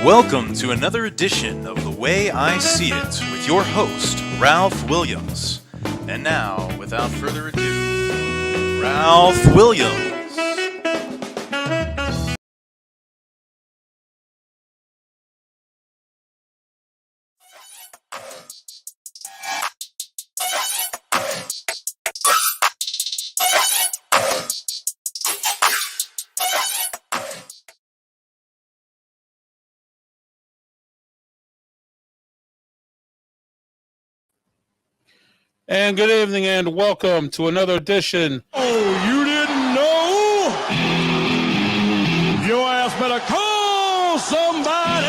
Welcome to another edition of The Way I See It with your host, Ralph Williams. And now, without further ado, Ralph Williams. And good evening and welcome to another edition. Oh, you didn't know? Your ass better call somebody.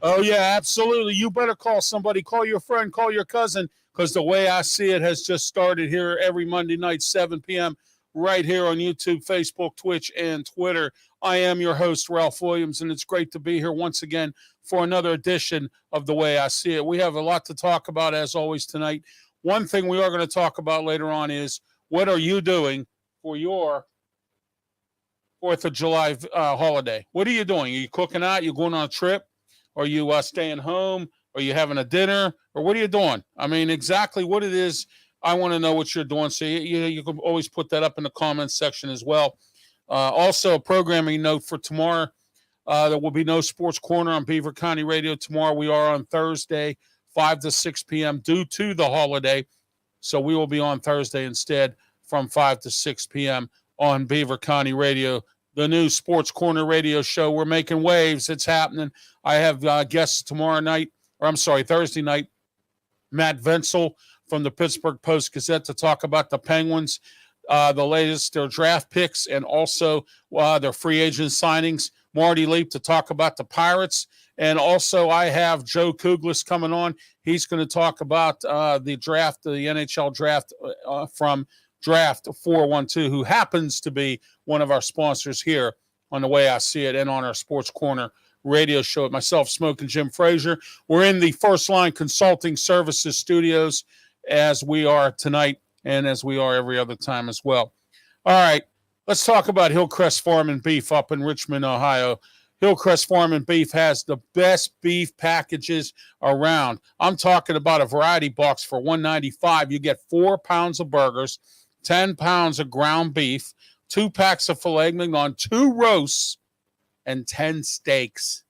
Oh, yeah, absolutely. You better call somebody. Call your friend, call your cousin, because The Way I See It has just started here every Monday night, 7 p.m., right here on YouTube, Facebook, Twitch, and Twitter. I am your host, Ralph Williams, and it's great to be here once again for another edition of The Way I See It. We have a lot to talk about, as always, tonight. One thing we are going to talk about later on is what are you doing for your 4th of July holiday? What are you doing? Are you cooking out? Are you going on a trip? Are you staying home? Are you having a dinner? Or what are you doing? I mean, exactly what it is, I want to know what you're doing. So you can always put that up in the comments section as well. Also, a programming note for tomorrow. There will be no Sports Corner on Beaver County Radio tomorrow. We are on Thursday, 5 to 6 p.m. due to the holiday. So we will be on Thursday instead from 5 to 6 p.m. on Beaver County Radio, the new Sports Corner radio show. We're making waves. It's happening. I have guests Thursday night, Matt Venzel from the Pittsburgh Post-Gazette to talk about the Penguins, the latest, their draft picks, and also their free agent signings. Marty Leap to talk about the Pirates. And also I have Joe Kuglis coming on. He's going to talk about the draft, the NHL draft from Draft 412, who happens to be one of our sponsors here on The Way I See It and on our Sports Corner radio show with myself, Smoke, and Jim Frazier. We're in the First Line Consulting Services studios as we are tonight and as we are every other time as well. All right, let's talk about Hillcrest Farm and Beef up in Richmond, Ohio. Hillcrest Farm and Beef has the best beef packages around. I'm talking about a variety box for $195. You get 4 pounds of burgers, 10 pounds of ground beef, 2 packs of filet mignon, 2 roasts, and 10 steaks.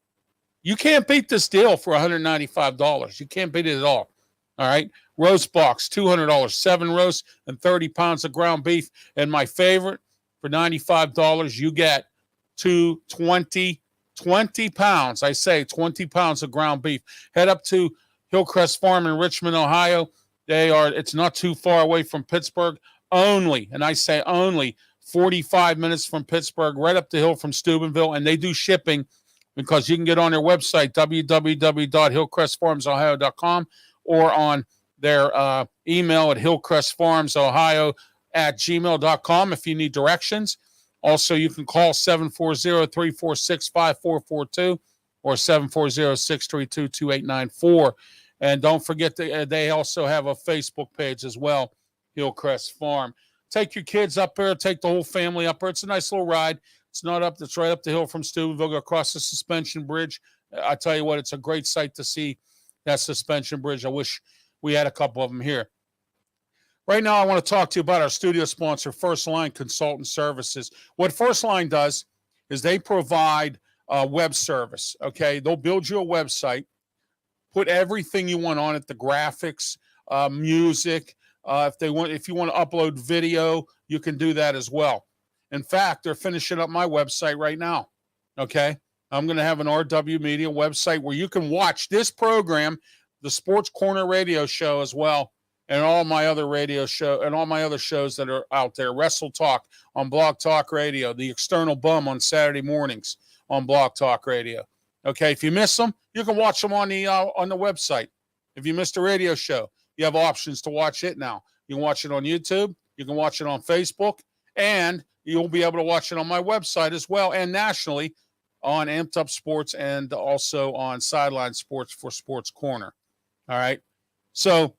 You can't beat this deal for $195. You can't beat it at all. All right. Roast box, $200, 7 roasts and 30 pounds of ground beef. And my favorite, for $95, you get 20 pounds. I say 20 pounds of ground beef. Head up to Hillcrest Farm in Richmond, Ohio. It's not too far away from Pittsburgh. Only, and I say only, 45 minutes from Pittsburgh, right up the hill from Steubenville. And they do shipping because you can get on their website, www.hillcrestfarmsohio.com, or on their email at hillcrestfarmsohio@gmail.com if you need directions. Also, you can call 740-346-5442 or 740-632-2894. And don't forget, they also have a Facebook page as well, Hillcrest Farm. Take your kids up there, take the whole family up there. It's a nice little ride. It's right up the hill from Steubenville, go across the suspension bridge. I tell you what, it's a great sight to see that suspension bridge. I wish we had a couple of them here. Right now, I want to talk to you about our studio sponsor, First Line Consultant Services. What First Line does is they provide a web service, okay? They'll build you a website, put everything you want on it, the graphics, music. If you want to upload video, you can do that as well. In fact, they're finishing up my website right now, okay? I'm going to have an RW Media website where you can watch this program, the Sports Corner radio show as well, and all my other radio show and all my other shows that are out there. Wrestle Talk on Blog Talk Radio, The External Bum on Saturday mornings on Blog Talk Radio. Okay, if you miss them, you can watch them on the website. If you missed a radio show, you have options to watch it now. You can watch it on YouTube, you can watch it on Facebook, and you'll be able to watch it on my website as well, and nationally on Amped Up Sports and also on Sideline Sports for Sports Corner. All right, so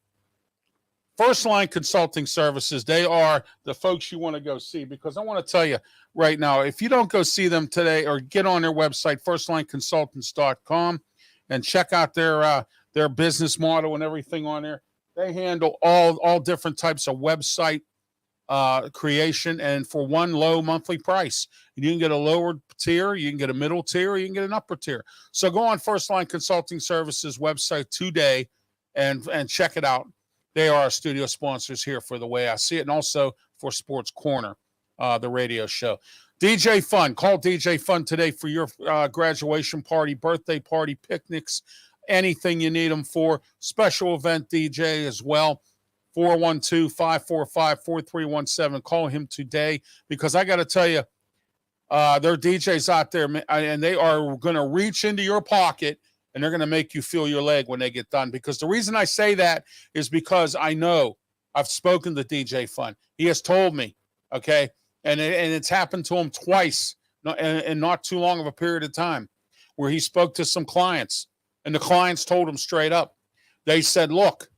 First Line Consulting Services, they are the folks you want to go see, because I want to tell you right now, if you don't go see them today or get on their website, firstlineconsultants.com, and check out their business model and everything on there. They handle all different types of website creation, and for one low monthly price. You can get a lower tier, you can get a middle tier, you can get an upper tier. So go on First Line Consulting Services website today and check it out. They are our studio sponsors here for The Way I See It, and also for Sports Corner, the radio show. DJ Fun. Call DJ Fun today for your graduation party, birthday party, picnics, anything you need them for. Special event DJ as well. 412-545-4317. Call him today, because I got to tell you, there are DJs out there, and they are going to reach into your pocket, and they're going to make you feel your leg when they get done. Because the reason I say that is because I know I've spoken to DJ Fun. He has told me, okay, and it's happened to him twice in not too long of a period of time, where he spoke to some clients, and the clients told him straight up. They said, look,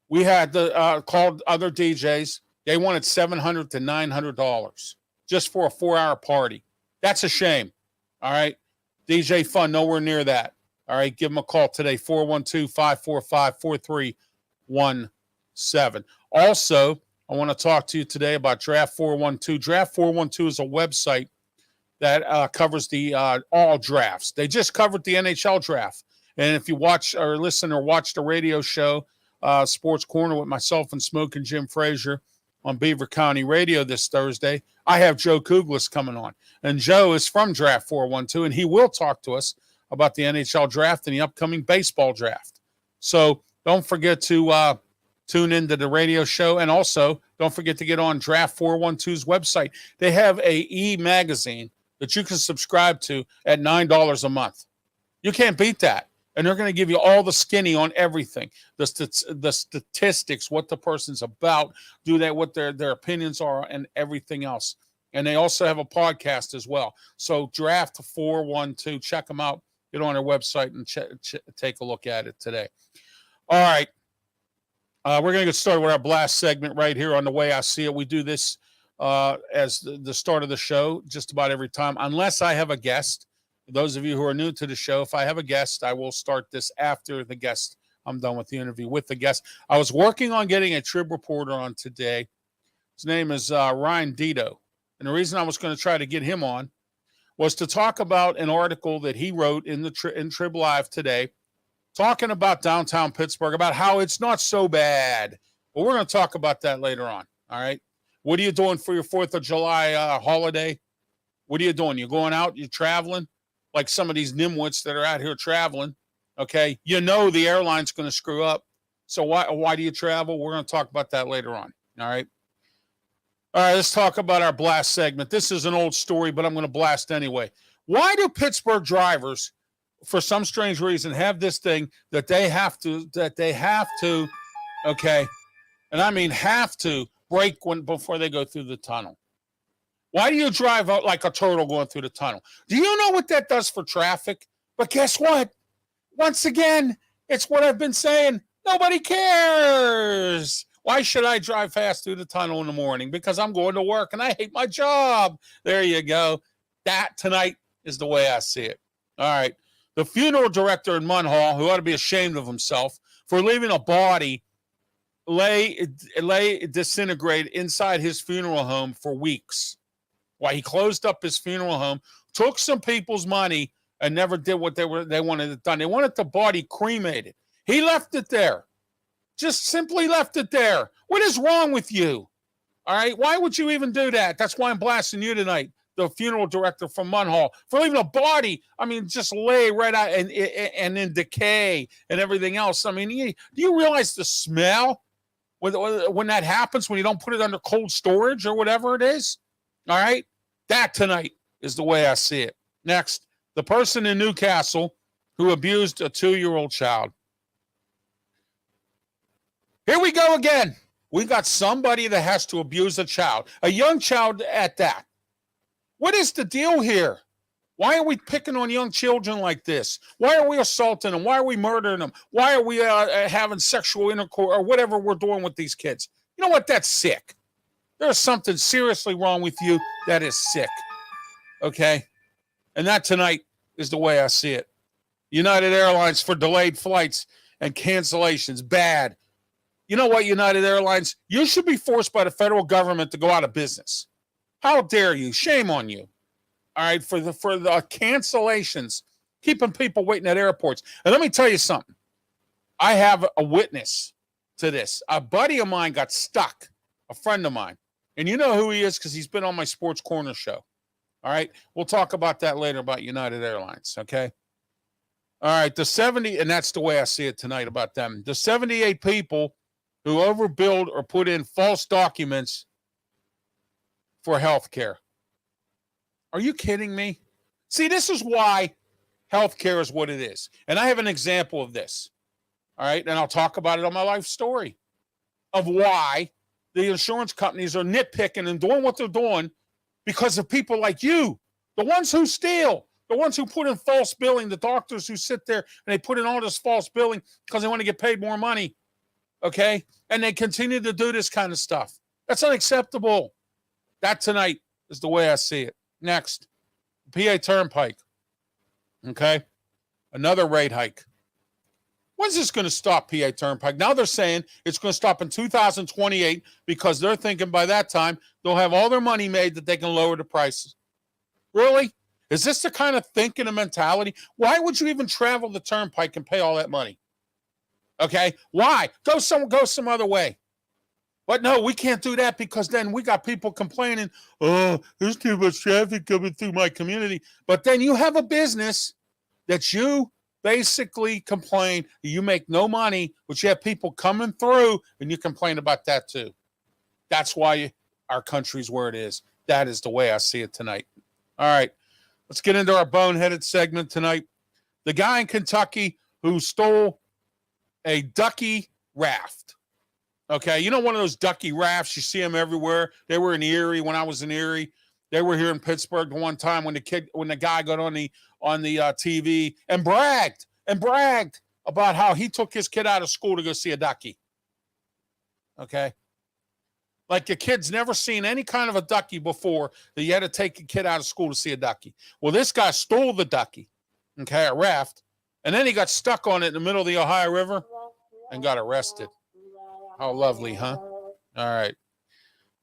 we had called other DJs. They wanted $700 to $900 just for a 4-hour party. That's a shame. All right. DJ Fun, nowhere near that. All right. Give them a call today, 412-545-4317. Also, I want to talk to you today about Draft 412. Draft 412 is a website that covers the all drafts. They just covered the NHL draft. And if you watch or listen or watch the radio show, Sports Corner with myself and Smoke and Jim Frazier on Beaver County Radio this Thursday, I have Joe Kuglis coming on. And Joe is from Draft 412, and he will talk to us about the NHL draft and the upcoming baseball draft. So don't forget to tune into the radio show. And also, don't forget to get on Draft 412's website. They have a e-magazine that you can subscribe to at $9 a month. You can't beat that. And they're going to give you all the skinny on everything, the statistics, what the person's about, what their opinions are, and everything else. And they also have a podcast as well. So Draft 412, check them out. Get on their website and take a look at it today. All right. We're going to get started with our blast segment right here on The Way I See It. We do this as the start of the show just about every time, unless I have a guest. Those of you who are new to the show, if I have a guest, I will start this after the guest. I'm done with the interview with the guest. I was working on getting a Trib reporter on today. His name is Ryan Dito. And the reason I was going to try to get him on was to talk about an article that he wrote in Trib Live today, talking about downtown Pittsburgh, about how it's not so bad. But we're going to talk about that later on. All right. What are you doing for your 4th of July holiday? What are you doing? You going out? You traveling? Like some of these nimwits that are out here traveling, okay? You know the airline's going to screw up. So why do you travel? We're going to talk about that later on, all right? All right, let's talk about our blast segment. This is an old story, but I'm going to blast anyway. Why do Pittsburgh drivers, for some strange reason, have this thing that they have to, okay, and I mean have to brake before they go through the tunnel? Why do you drive out like a turtle going through the tunnel? Do you know what that does for traffic? But guess what? Once again, it's what I've been saying. Nobody cares. Why should I drive fast through the tunnel in the morning? Because I'm going to work and I hate my job. There you go. That tonight is The Way I See It. All right. The funeral director in Munhall, who ought to be ashamed of himself for leaving a body lay disintegrate inside his funeral home for weeks. Why he closed up his funeral home, took some people's money, and never did what they wanted it done. They wanted the body cremated. He left it there. Just simply left it there. What is wrong with you? All right? Why would you even do that? That's why I'm blasting you tonight, the funeral director from Munhall, for leaving a body, just lay right out and in decay and everything else. Do you realize the smell when that happens, when you don't put it under cold storage or whatever it is? All right? That tonight is The Way I See It. Next, the person in Newcastle who abused a 2-year-old child. Here we go again. We got somebody that has to abuse a child, a young child at that. What is the deal here? Why are we picking on young children like this? Why are we assaulting them? Why are we murdering them? Why are we having sexual intercourse or whatever we're doing with these kids? You know what? That's sick. There's something seriously wrong with you that is sick. Okay? And that tonight is the way I see it. United Airlines for delayed flights and cancellations. Bad. You know what, United Airlines? You should be forced by the federal government to go out of business. How dare you? Shame on you. All right, for the cancellations, keeping people waiting at airports. And let me tell you something. I have a witness to this. A buddy of mine got stuck, a friend of mine. And you know who he is because he's been on my Sports Corner show. All right, we'll talk about that later about United Airlines, okay? All right, the 70, and that's the way I see it tonight about them. The 78 people who overbilled or put in false documents for health care. Are you kidding me? See, this is why healthcare is what it is. And I have an example of this. All right. And I'll talk about it on my life story of why the insurance companies are nitpicking and doing what they're doing because of people like you, the ones who steal, the ones who put in false billing, the doctors who sit there and they put in all this false billing because they want to get paid more money. Okay. And they continue to do this kind of stuff. That's unacceptable. That tonight is the way I see it. Next, PA Turnpike. Okay. Another rate hike. When's this going to stop, PA Turnpike? Now they're saying it's going to stop in 2028 because they're thinking by that time they'll have all their money made that they can lower the prices. Really? Is this the kind of thinking and mentality? Why would you even travel the Turnpike and pay all that money? Okay. Why? Go some other way. But no, we can't do that because then we got people complaining, oh, there's too much traffic coming through my community. But then you have a business that you basically complain, you make no money, but you have people coming through and you complain about that too. That's why our country's where it is. That is the way I see it tonight. All right, let's get into our boneheaded segment tonight. The guy in Kentucky who stole a ducky raft. Okay, you know one of those ducky rafts, you see them everywhere. They were in Erie when I was in Erie. They were here in Pittsburgh the one time when the guy got on the TV and bragged about how he took his kid out of school to go see a ducky. Okay, like the kid's never seen any kind of a ducky before that you had to take a kid out of school to see a ducky. Well, this guy stole the ducky, okay, a raft, and then he got stuck on it in the middle of the Ohio River and got arrested. How lovely, huh? All right.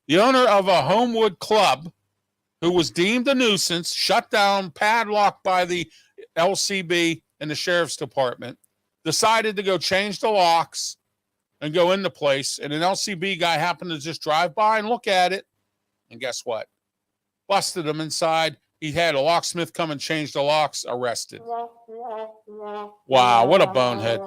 The owner of a Homewood club who was deemed a nuisance, shut down, padlocked by the LCB and the sheriff's department, decided to go change the locks and go in the place. And an LCB guy happened to just drive by and look at it. And guess what? Busted him inside. He had a locksmith come and change the locks, arrested. Wow, what a bonehead.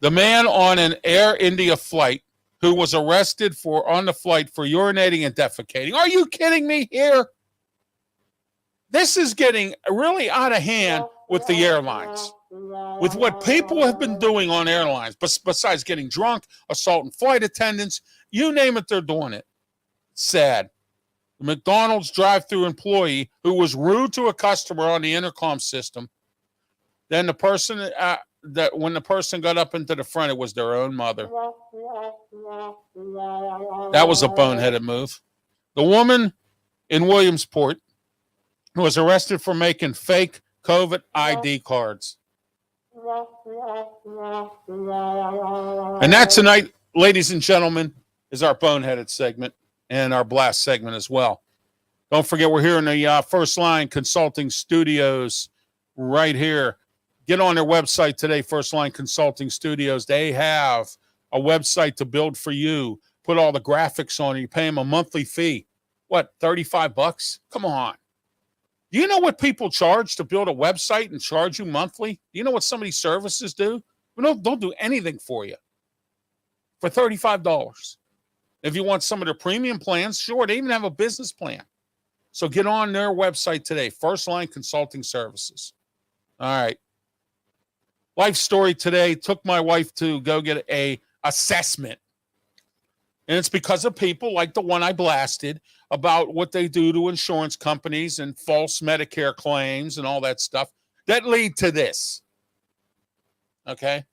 The man on an Air India flight who was arrested on the flight for urinating and defecating. Are you kidding me here? This is getting really out of hand with the airlines, with what people have been doing on airlines, besides getting drunk, assaulting flight attendants, you name it, they're doing it. Sad. The McDonald's drive-thru employee who was rude to a customer on the intercom system, then the person... that when the person got up into the front, it was their own mother. That was a boneheaded move. The woman in Williamsport who was arrested for making fake COVID ID cards. And that tonight, ladies and gentlemen, is our boneheaded segment and our blast segment as well. Don't forget, we're here in the First Line Consulting Studios right here. Get on their website today, First Line Consulting Studios. They have a website to build for you. Put all the graphics on it. You pay them a monthly fee. What, $35? Come on. Do you know what people charge to build a website and charge you monthly? Do you know what some of these services do? Don't do anything for you for $35. If you want some of their premium plans, sure, they even have a business plan. So get on their website today, First Line Consulting Services. All right. Life story today, took my wife to go get a assessment. And it's because of people like the one I blasted about what they do to insurance companies and false Medicare claims and all that stuff that lead to this. Okay.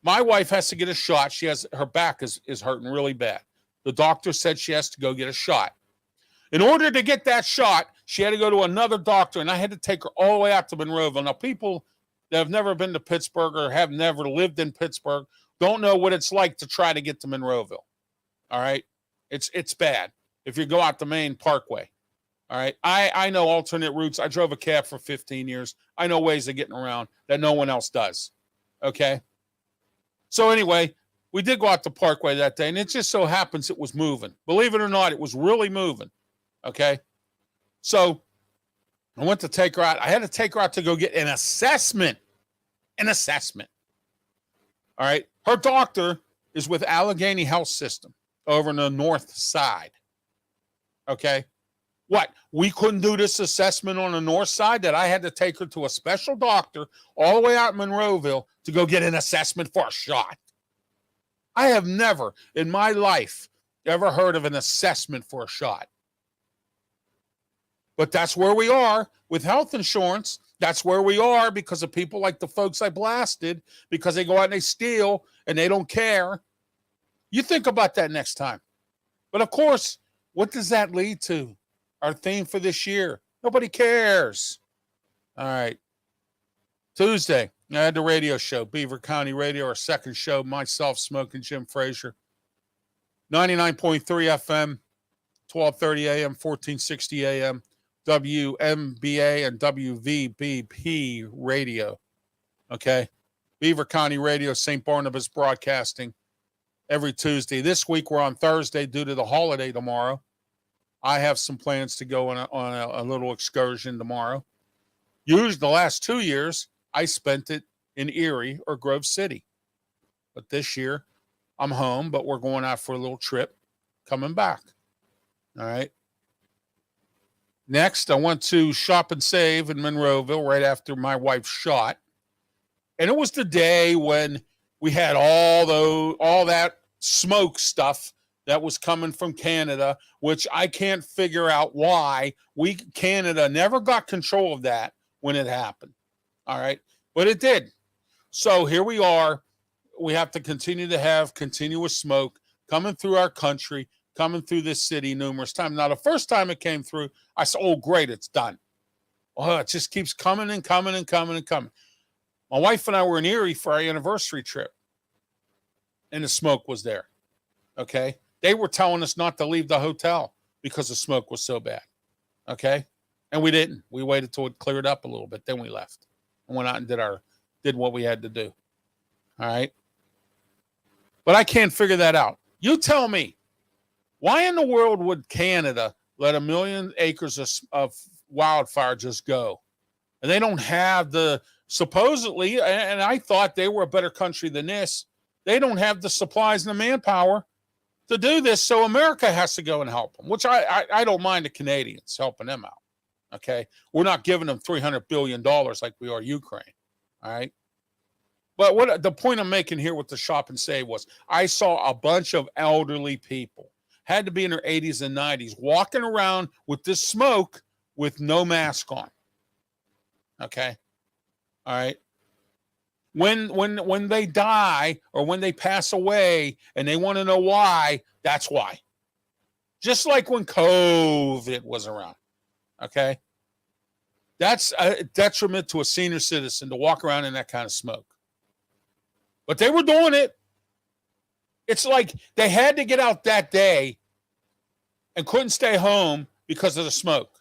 My wife has to get a shot. Her back is hurting really bad. The doctor said she has to go get a shot. In order to get that shot, she had to go to another doctor, and I had to take her all the way out to Monroeville. Now, people that have never been to Pittsburgh or have never lived in Pittsburgh don't know what it's like to try to get to Monroeville. All right? It's bad if you go out the main parkway. All right? I know alternate routes. I drove a cab for 15 years. I know ways of getting around that no one else does. Okay? So anyway, we did go out the parkway that day, and it just so happens it was moving. Believe it or not, it was really moving. Okay? So I went to take her out. I had to take her out to go get an assessment. An assessment. All right? Her doctor is with Allegheny Health System over on the north side. Okay? What? We couldn't do this assessment on the north side, that I had to take her to a special doctor all the way out in Monroeville to go get an assessment for a shot. I have never in my life ever heard of an assessment for a shot. But that's where we are with health insurance. That's where we are because of people like the folks I blasted, because they go out and they steal and they don't care. You think about that next time. But of course, what does that lead to? Our theme for this year. Nobody cares. All right. Tuesday, I had the radio show, Beaver County Radio, our second show, myself, Smoking Jim Frazier. 99.3 FM, 1230 AM, 1460 AM, WMBA and WVBP Radio. Okay. Beaver County Radio, St. Barnabas Broadcasting, every Tuesday. This week we're on Thursday due to the holiday tomorrow. I have some plans to go on a little excursion tomorrow. Usually the last 2 years, I spent it in Erie or Grove City. But this year, I'm home, but we're going out for a little trip, coming back. All right. Next, I went to Shop and Save in Monroeville right after my wife's shot. And it was the day when we had all that smoke stuff that was coming from Canada, which I can't figure out why Canada never got control of that when it happened. All right. But it did. So here we are. We have to continue to have continuous smoke coming through our country, coming through this city numerous times. Now, the first time it came through, I said, oh, great, it's done. Oh, it just keeps coming and coming and coming and coming. My wife and I were in Erie for our anniversary trip, and the smoke was there. Okay. They were telling us not to leave the hotel because the smoke was so bad. Okay. And we didn't. We waited till it cleared up a little bit. Then we left and went out and did what we had to do. All right. But I can't figure that out. You tell me, why in the world would Canada let 1 million acres of wildfire just go? And they don't have supposedly, and I thought they were a better country than this, they don't have the supplies and the manpower to do this, so America has to go and help them, which I don't mind the Canadians helping them out, okay? We're not giving them $300 billion like we are Ukraine, all right? But what the point I'm making here with the Shop and Save was, I saw a bunch of elderly people, had to be in their 80s and 90s, walking around with this smoke with no mask on, okay? All right? When they die or when they pass away and they want to know why, that's why. Just like when COVID was around, okay? That's a detriment to a senior citizen to walk around in that kind of smoke. But they were doing it. It's like they had to get out that day and couldn't stay home because of the smoke.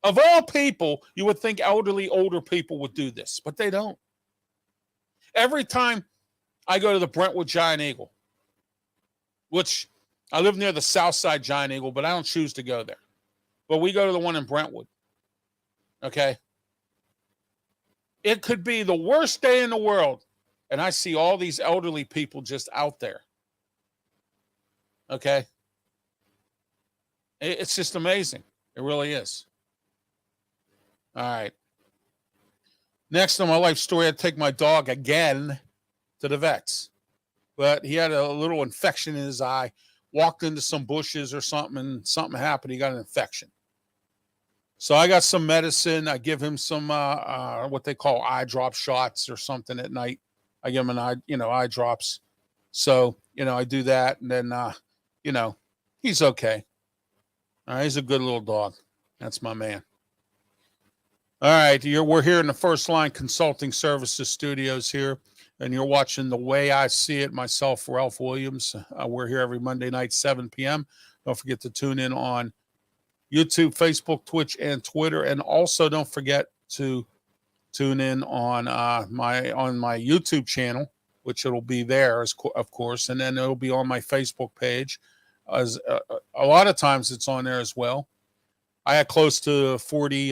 Of all people, you would think elderly, older people would do this, but they don't. Every time I go to the Brentwood Giant Eagle, which I live near the South Side Giant Eagle, but I don't choose to go there. But we go to the one in Brentwood. Okay? It could be the worst day in the world, and I see all these elderly people just out there. Okay? It's just amazing. It really is. All right. Next on my life story, I take my dog again to the vets. But he had a little infection in his eye. walked into some bushes or something and something happened. He got an infection. So I got some medicine. I give him some what they call eye drop shots or something at night. I give him eye drops. So, I do that, and then he's okay. He's a good little dog. That's my man. All right, we're here in the First Line Consulting Services studios here, and you're watching The Way I See It, myself, Ralph Williams. We're here every Monday night, 7 p.m. Don't forget to tune in on YouTube, Facebook, Twitch, and Twitter. And also don't forget to tune in on my YouTube channel, which it'll be there, of course, and then it'll be on my Facebook page. As a lot of times it's on there as well. I had close to 40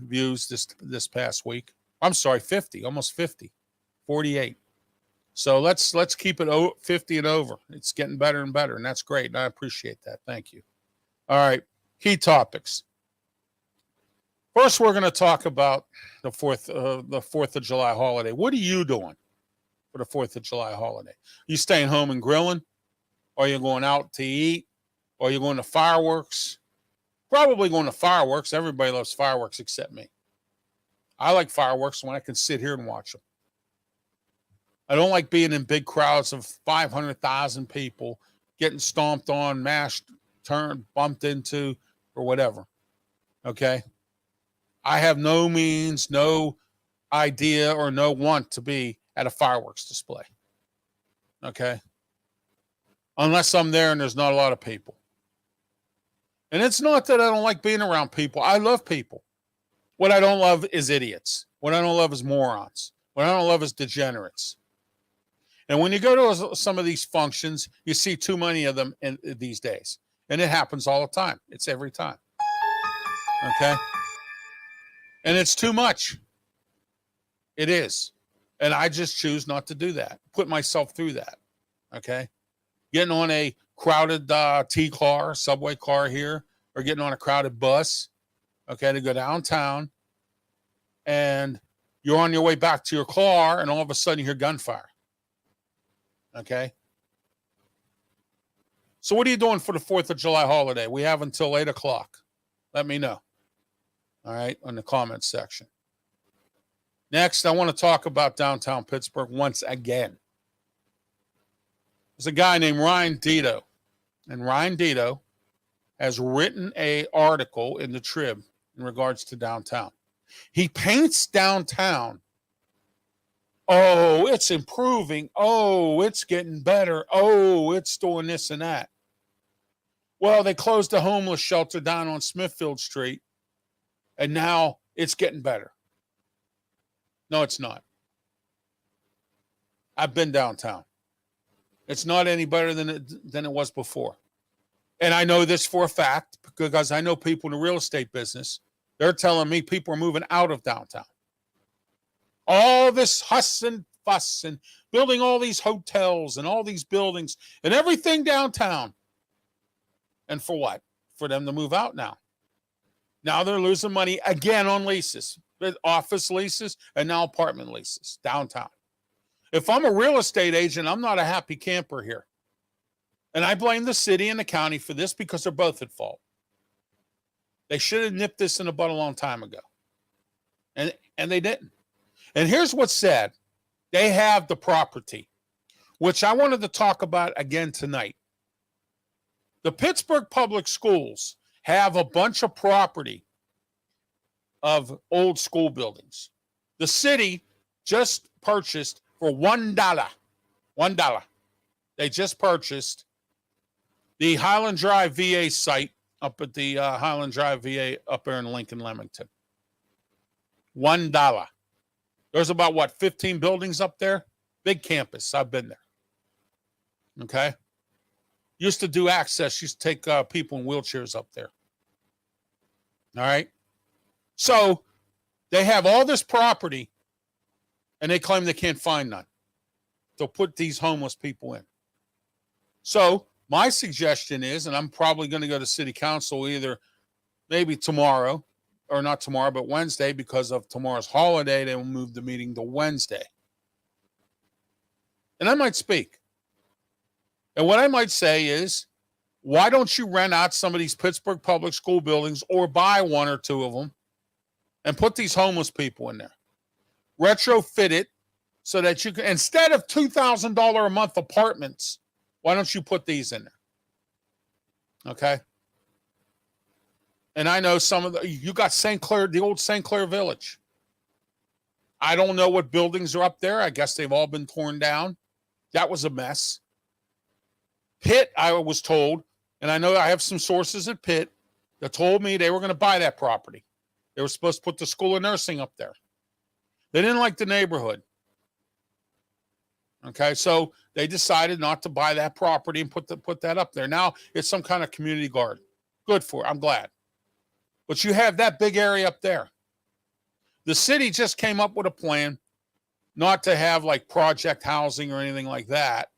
views this past week. I'm sorry, 50, almost 50, 48. So let's keep it 50 and over. It's getting better and better, and that's great, and I appreciate that. Thank you. All right, key topics. First, we're going to talk about the 4th of July holiday. What are you doing for the 4th of July holiday? You staying home and grilling? Or are you going out to eat? Or are you going to fireworks? Probably going to fireworks. Everybody loves fireworks except me. I like fireworks when I can sit here and watch them. I don't like being in big crowds of 500,000 people getting stomped on, mashed, turned, bumped into, or whatever. Okay? I have no means, no idea, or no want to be at a fireworks display. Okay? Unless I'm there and there's not a lot of people. And it's not that I don't like being around people. I love people. What I don't love is idiots. What I don't love is morons. What I don't love is degenerates. And when you go to some of these functions, you see too many of them these days. And it happens all the time. It's every time. Okay? And it's too much. It is. And I just choose not to do that. Put myself through that. Okay? Getting on a crowded T-car, subway car here, or getting on a crowded bus, okay, to go downtown, and you're on your way back to your car, and all of a sudden you hear gunfire. Okay? So what are you doing for the 4th of July holiday? We have until 8 o'clock. Let me know. All right, on the comments section. Next, I want to talk about downtown Pittsburgh once again. There's a guy named Ryan Dito, and Ryan Dito has written an article in the Trib in regards to downtown. He paints downtown. Oh, it's improving. Oh, it's getting better. Oh, it's doing this and that. Well, they closed the homeless shelter down on Smithfield Street, and now it's getting better. No, it's not. I've been downtown. It's not any better than it was before. And I know this for a fact because I know people in the real estate business. They're telling me people are moving out of downtown. All this huss and fuss and building all these hotels and all these buildings and everything downtown. And for what? For them to move out now. Now they're losing money again on leases, office leases, and now apartment leases downtown. If I'm a real estate agent, I'm not a happy camper here. And I blame the city and the county for this because they're both at fault. They should have nipped this in the bud a long time ago. And they didn't. And here's what's sad. They have the property, which I wanted to talk about again tonight. The Pittsburgh Public Schools have a bunch of property of old school buildings. The city just purchased for $1. $1. They just purchased the Highland Drive VA site up at the Highland Drive VA up there in Lincoln, Leamington. $1. There's about, 15 buildings up there? Big campus. I've been there. Okay? Used to do access. Used to take people in wheelchairs up there. All right? So they have all this property, and they claim they can't find none. They'll put these homeless people in. So my suggestion is, and I'm probably going to go to city council either maybe tomorrow, or not tomorrow, but Wednesday, because of tomorrow's holiday, they will move the meeting to Wednesday. And I might speak. And what I might say is, why don't you rent out some of these Pittsburgh public school buildings or buy one or two of them and put these homeless people in there? Retrofit it so that you can, instead of $2,000 a month apartments, why don't you put these in there? Okay. And I know some of you got St. Clair, the old St. Clair Village. I don't know what buildings are up there. I guess they've all been torn down. That was a mess. Pitt, I was told, and I know I have some sources at Pitt that told me they were going to buy that property. They were supposed to put the School of Nursing up there. They didn't like the neighborhood. Okay, so they decided not to buy that property and put that up there. Now it's some kind of community garden. Good for it. I'm glad. But you have that big area up there. The city just came up with a plan not to have like project housing or anything like that,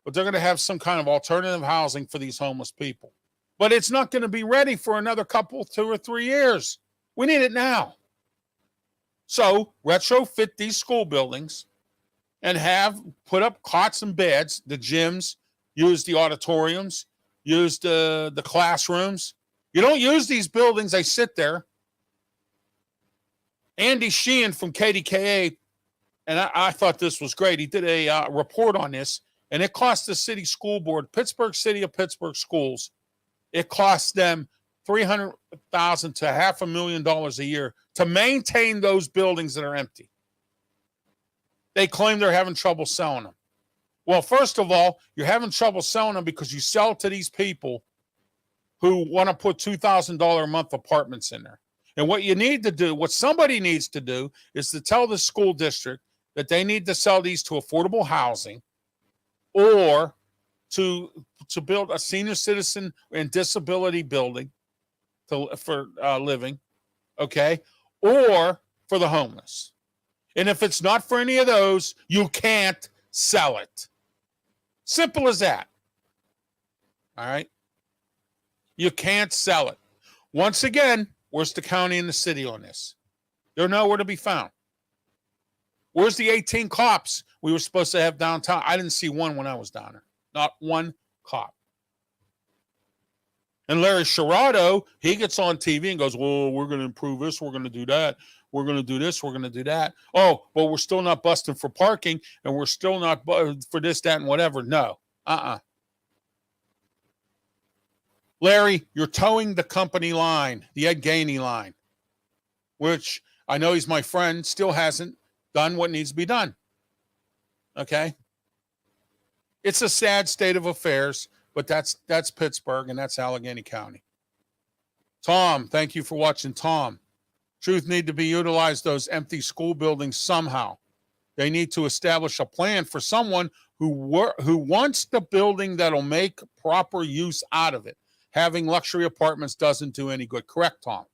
but they're going to have some kind of alternative housing for these homeless people. But it's not going to be ready for another 2 or 3 years. We need it now. So retrofit these school buildings and put up cots and beds, the gyms, use the auditoriums, use the classrooms. You don't use these buildings, they sit there. Andy Sheehan from KDKA, and I thought this was great. He did a report on this, and it cost the city school board, Pittsburgh City of Pittsburgh Schools, it cost them $300,000 to $500,000 a year to maintain those buildings that are empty. They claim they're having trouble selling them. Well, first of all, you're having trouble selling them because you sell to these people who want to put $2,000 a month apartments in there. And what you need to do, what somebody needs to do, is to tell the school district that they need to sell these to affordable housing or to build a senior citizen and disability building for living, okay, or for the homeless. And if it's not for any of those, you can't sell it. Simple as that. All right? You can't sell it. Once again, where's the county and the city on this? They're nowhere to be found. Where's the 18 cops we were supposed to have downtown? I didn't see one when I was down there. Not one cop. And Larry Sherrod, he gets on TV and goes, well, we're going to improve this. We're going to do that. We're going to do this. We're going to do that. Oh, but we're still not busting for parking, and we're still not for this, that, and whatever. No. Larry, you're towing the company line, the Ed Gainey line, which I know he's my friend, still hasn't done what needs to be done. Okay? It's a sad state of affairs, but that's Pittsburgh, and that's Allegheny County. Tom, thank you for watching, Tom. Truth need to be utilized, those empty school buildings somehow. They need to establish a plan for someone who wants the building that'll make proper use out of it. Having luxury apartments doesn't do any good. Correct, Tom?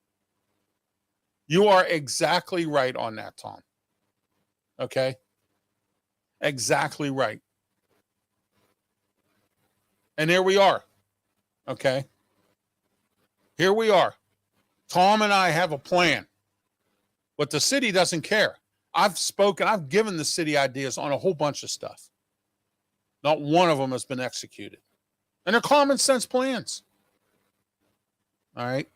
You are exactly right on that, Tom. Okay? Exactly right. And here we are. Okay? Here we are. Tom and I have a plan. But the city doesn't care. I've given the city ideas on a whole bunch of stuff. Not one of them has been executed. And they're common sense plans. All right.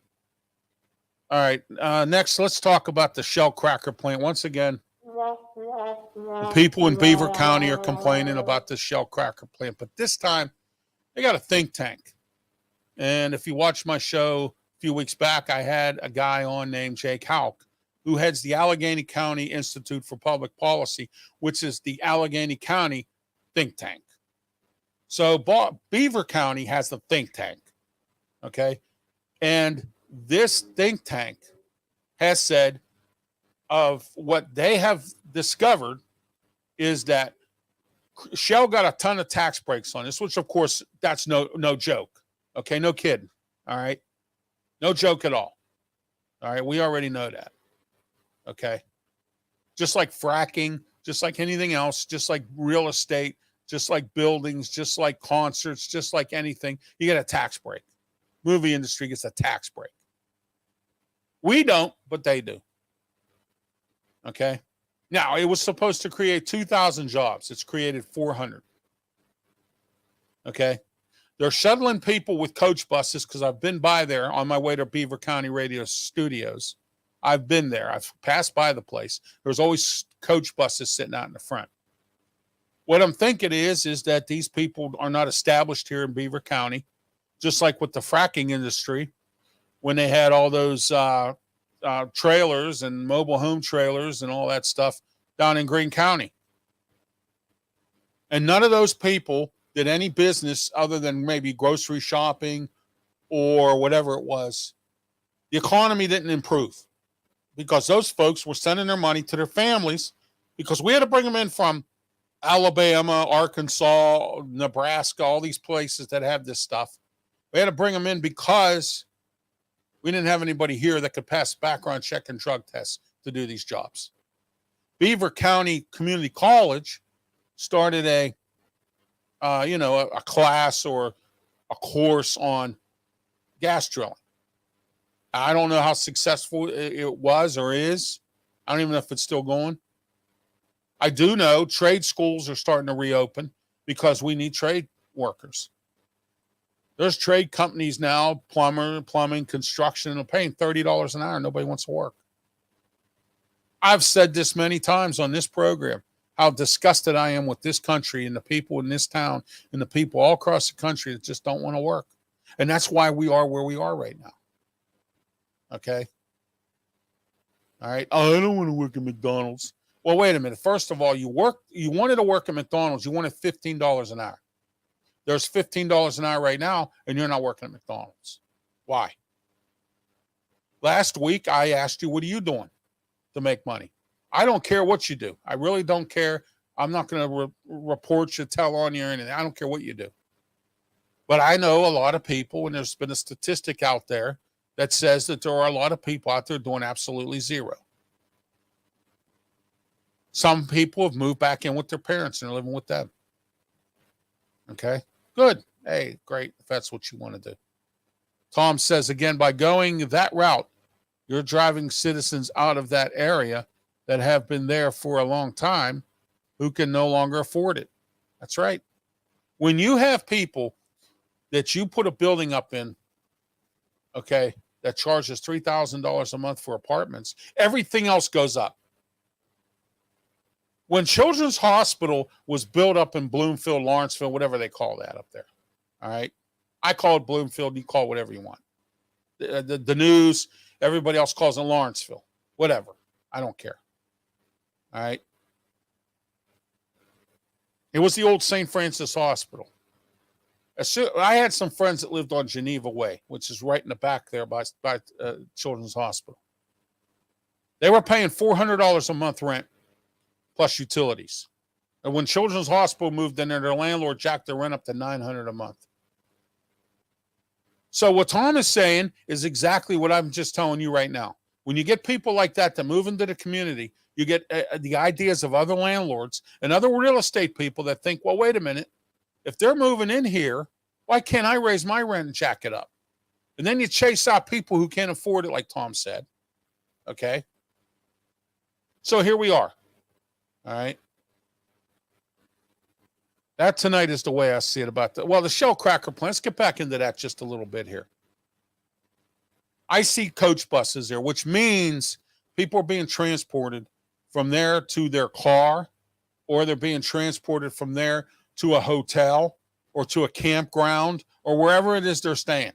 All right. Next, let's talk about the shell cracker plant. Once again, the people in Beaver County are complaining about the shell cracker plant. But this time, they got a think tank. And if you watch my show a few weeks back, I had a guy on named Jake Hauk, who heads the Allegheny County Institute for Public Policy, which is the Allegheny County think tank. So Beaver County has the think tank, okay? And this think tank has said of what they have discovered is that Shell got a ton of tax breaks on this, which, of course, that's no joke, okay? No kidding, all right? No joke at all right? We already know that. Okay. Just like fracking, just like anything else, just like real estate, just like buildings, just like concerts, just like anything, you get a tax break. Movie industry gets a tax break. We don't, but they do. Okay. Now, it was supposed to create 2,000 jobs. It's created 400. Okay. They're shuttling people with coach buses because I've been by there on my way to Beaver County Radio Studios. I've been there. I've passed by the place. There's always coach buses sitting out in the front. What I'm thinking is that these people are not established here in Beaver County, just like with the fracking industry, when they had all those trailers and mobile home trailers and all that stuff down in Greene County. And none of those people did any business other than maybe grocery shopping or whatever it was. The economy didn't improve because those folks were sending their money to their families because we had to bring them in from Alabama, Arkansas, Nebraska, all these places that have this stuff. We had to bring them in because we didn't have anybody here that could pass background check and drug tests to do these jobs. Beaver County Community College started a class or a course on gas drilling. I don't know how successful it was or is. I don't even know if it's still going. I do know trade schools are starting to reopen because we need trade workers. There's trade companies now, plumbing, construction, and they're paying $30 an hour. Nobody wants to work. I've said this many times on this program, how disgusted I am with this country and the people in this town and the people all across the country that just don't want to work. And that's why we are where we are right now. Okay? All right? Oh, I don't want to work at McDonald's. Well, wait a minute. First of all, you wanted to work at McDonald's. You wanted $15 an hour. There's $15 an hour right now, and you're not working at McDonald's. Why? Last week, I asked you, what are you doing to make money? I don't care what you do. I really don't care. I'm not going to report you, tell on you or anything. I don't care what you do. But I know a lot of people, and there's been a statistic out there that says that there are a lot of people out there doing absolutely zero. Some people have moved back in with their parents and are living with them. Okay, good. Hey, great, if that's what you want to do. Tom says, again, by going that route, you're driving citizens out of that area that have been there for a long time who can no longer afford it. That's right. When you have people that you put a building up in, okay, that charges $3,000 a month for apartments, everything else goes up. When Children's Hospital was built up in Bloomfield, Lawrenceville, whatever they call that up there, all right? I call it Bloomfield. You call it whatever you want. The news, everybody else calls it Lawrenceville. Whatever. I don't care. All right? It was the old St. Francis Hospital. I had some friends that lived on Geneva Way, which is right in the back there by Children's Hospital. They were paying $400 a month rent plus utilities. And when Children's Hospital moved in there, their landlord jacked their rent up to $900 a month. So what Tom is saying is exactly what I'm just telling you right now. When you get people like that move into the community, you get the ideas of other landlords and other real estate people that think, well, wait a minute. If they're moving in here, why can't I raise my rent and jack it up? And then you chase out people who can't afford it, like Tom said. Okay? So here we are. All right? That tonight is the way I see it about the shell cracker plant. Let's get back into that just a little bit here. I see coach buses there, which means people are being transported from there to their car, or they're being transported from there to a hotel or to a campground or wherever it is they're staying.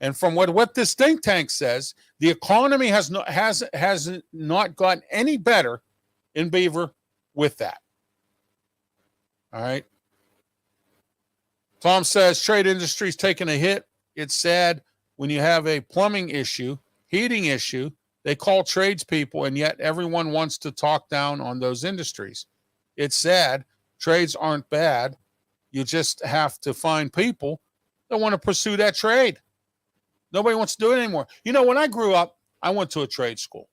And from what this think tank says, the economy has not gotten any better in Beaver with that. All right. Tom says trade industry's taking a hit. It's sad when you have a plumbing issue, heating issue, they call tradespeople, and yet everyone wants to talk down on those industries. It's sad. Trades aren't bad. You just have to find people that want to pursue that trade. Nobody wants to do it anymore. You know, when I grew up, I went to a trade school.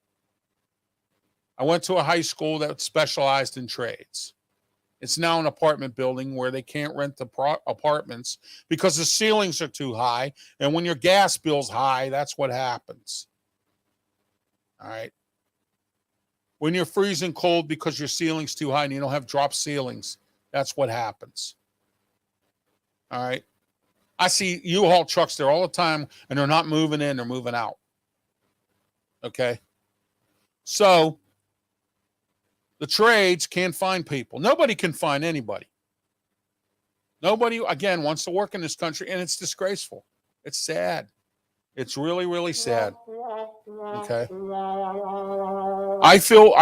I went to a high school that specialized in trades. It's now an apartment building where they can't rent the apartments because the ceilings are too high. And when your gas bill's high, that's what happens. All right. When you're freezing cold because your ceiling's too high and you don't have drop ceilings, that's what happens. All right. I see U-Haul trucks there all the time, and they're not moving in, they're moving out. Okay. So the trades can't find people. Nobody can find anybody. Nobody, again, wants to work in this country, and it's disgraceful. It's sad. It's really, really sad. Okay. I feel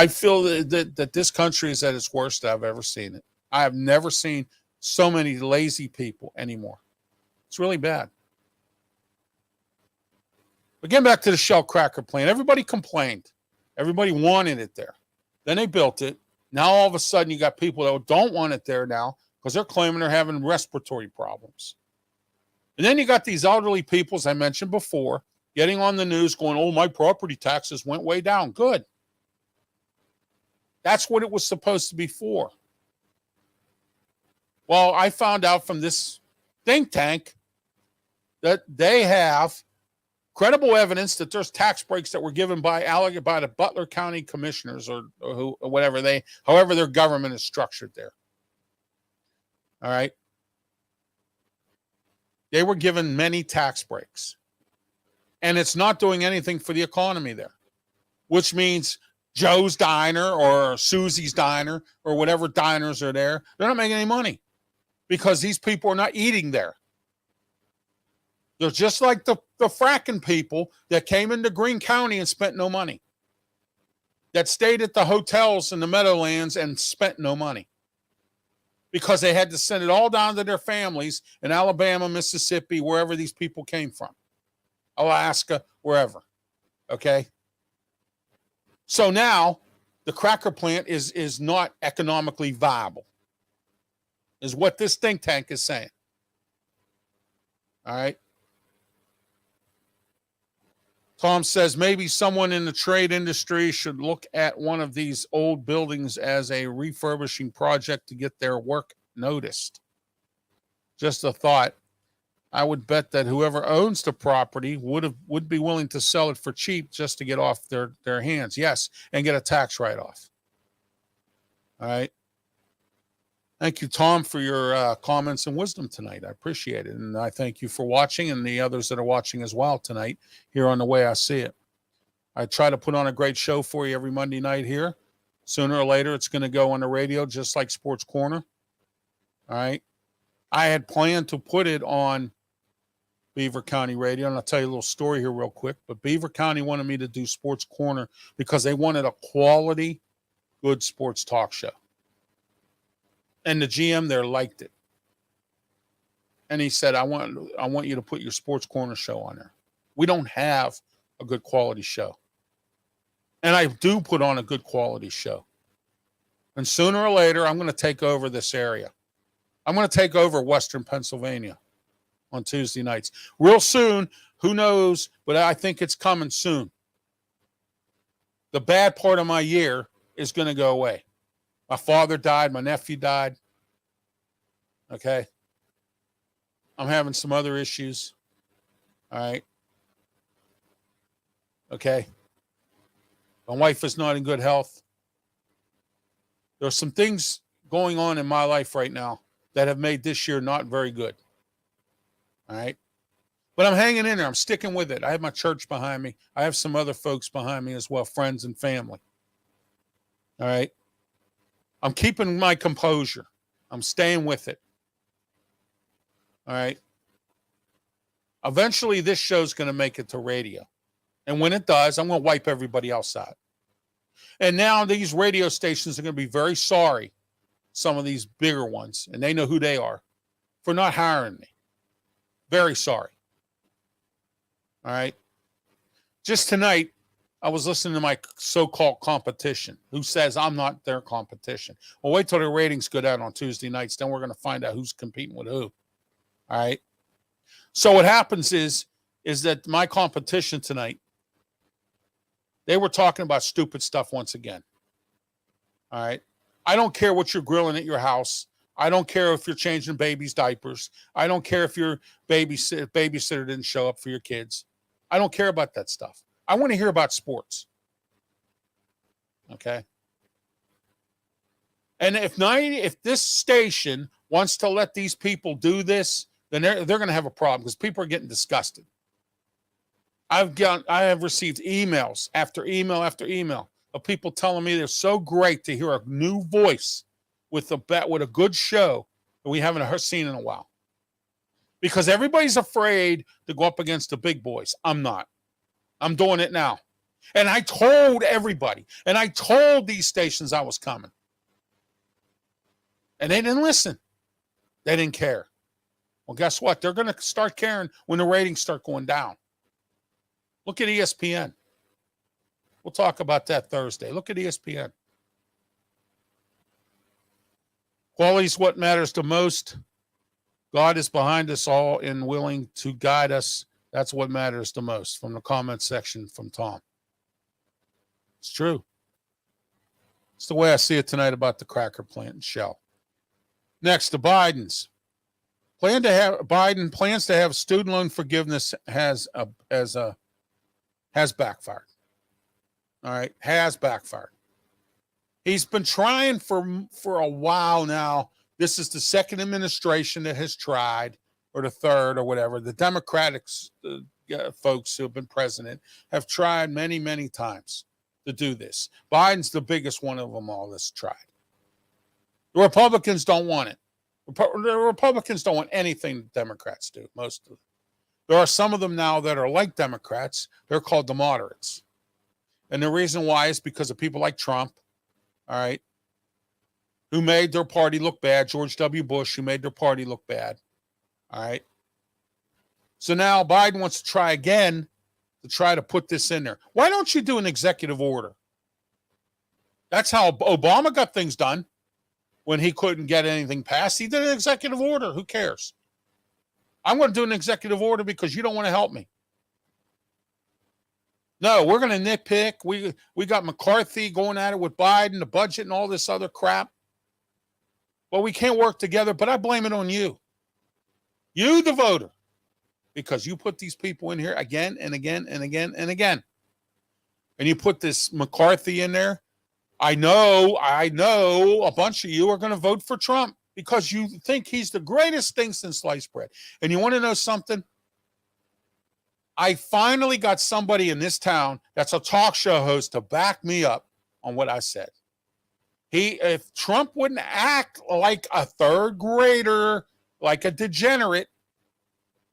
that this country is at its worst I've ever seen it. I have never seen so many lazy people anymore. It's really bad. But getting back to the Shell cracker plant, everybody complained. Everybody wanted it there. Then they built it. Now all of a sudden you got people that don't want it there now because they're claiming they're having respiratory problems. And then you got these elderly people, as I mentioned before, getting on the news going, oh, my property taxes went way down. Good. That's what it was supposed to be for. Well, I found out from this think tank that they have credible evidence that there's tax breaks that were given by the Butler County commissioners or whatever however their government is structured there. All right. They were given many tax breaks. And it's not doing anything for the economy there, which means Joe's Diner or Susie's Diner or whatever diners are there, they're not making any money because these people are not eating there. They're just like the fracking people that came into Greene County and spent no money, that stayed at the hotels in the Meadowlands and spent no money because they had to send it all down to their families in Alabama, Mississippi, wherever these people came from, Alaska, wherever. Okay? So now the cracker plant is not economically viable, is what this think tank is saying. All right? Tom says maybe someone in the trade industry should look at one of these old buildings as a refurbishing project to get their work noticed. Just a thought. I would bet that whoever owns the property would be willing to sell it for cheap just to get off their hands. Yes, and get a tax write-off. All right. Thank you, Tom, for your comments and wisdom tonight. I appreciate it. And I thank you for watching and the others that are watching as well tonight here on The Way I See It. I try to put on a great show for you every Monday night here. Sooner or later, it's going to go on the radio just like Sports Corner. All right. I had planned to put it on Beaver County Radio, and I'll tell you a little story here real quick. But Beaver County wanted me to do Sports Corner because they wanted a quality, good sports talk show. And the GM there liked it. And he said, I want you to put your Sports Corner show on there. We don't have a good quality show. And I do put on a good quality show. And sooner or later, I'm going to take over this area. I'm going to take over Western Pennsylvania on Tuesday nights. Real soon, who knows, but I think it's coming soon. The bad part of my year is going to go away. My father died. My nephew died. Okay. I'm having some other issues. All right. Okay. My wife is not in good health. There's some things going on in my life right now that have made this year not very good. All right. But I'm hanging in there. I'm sticking with it. I have my church behind me. I have some other folks behind me as well, friends and family. All right. I'm keeping my composure. I'm staying with it. All right. Eventually, this show's going to make it to radio. And when it does, I'm going to wipe everybody else out. And now these radio stations are going to be very sorry, some of these bigger ones, and they know who they are, for not hiring me. Very sorry. All right. Just tonight, I was listening to my so-called competition, who says I'm not their competition. Well, wait till the ratings go down on Tuesday nights. Then we're going to find out who's competing with who. All right. So what happens is that my competition tonight, they were talking about stupid stuff once again. All right. I don't care what you're grilling at your house. I don't care if you're changing babies' diapers. I don't care if your babysitter didn't show up for your kids. I don't care about that stuff. I want to hear about sports. Okay. And if this station wants to let these people do this, then they're going to have a problem because people are getting disgusted. I have received emails after email after email of people telling me they're so great to hear a new voice with a good show that we haven't seen in a while. Because everybody's afraid to go up against the big boys. I'm not. I'm doing it now. And I told everybody, and I told these stations I was coming. And they didn't listen. They didn't care. Well, guess what? They're going to start caring when the ratings start going down. Look at ESPN. We'll talk about that Thursday. Look at ESPN. Quality is what matters the most. God is behind us all and willing to guide us. That's what matters the most, from the comment section from Tom. It's true. It's the way I see it tonight about the cracker plant and Shell. Next, the Bidens. Biden plans to have student loan forgiveness has backfired. All right, has backfired. He's been trying for a while now. This is the second administration that has tried, or the third, or whatever. The Democratic folks who have been president have tried many, many times to do this. Biden's the biggest one of them all that's tried. The Republicans don't want it. The Republicans don't want anything the Democrats do, most of them. There are some of them now that are like Democrats. They're called the moderates. And the reason why is because of people like Trump, all right, who made their party look bad, George W. Bush, who made their party look bad, all right? So now Biden wants to try again to try to put this in there. Why don't you do an executive order? That's how Obama got things done when he couldn't get anything passed. He did an executive order. Who cares? I'm going to do an executive order because you don't want to help me. No, we're going to nitpick. We got McCarthy going at it with Biden, the budget, and all this other crap. Well, we can't work together, but I blame it on you. You, the voter, because you put these people in here again and again and again and again. And you put this McCarthy in there. I know a bunch of you are going to vote for Trump because you think he's the greatest thing since sliced bread. And you want to know something? I finally got somebody in this town that's a talk show host to back me up on what I said. If Trump wouldn't act like a third grader, like a degenerate,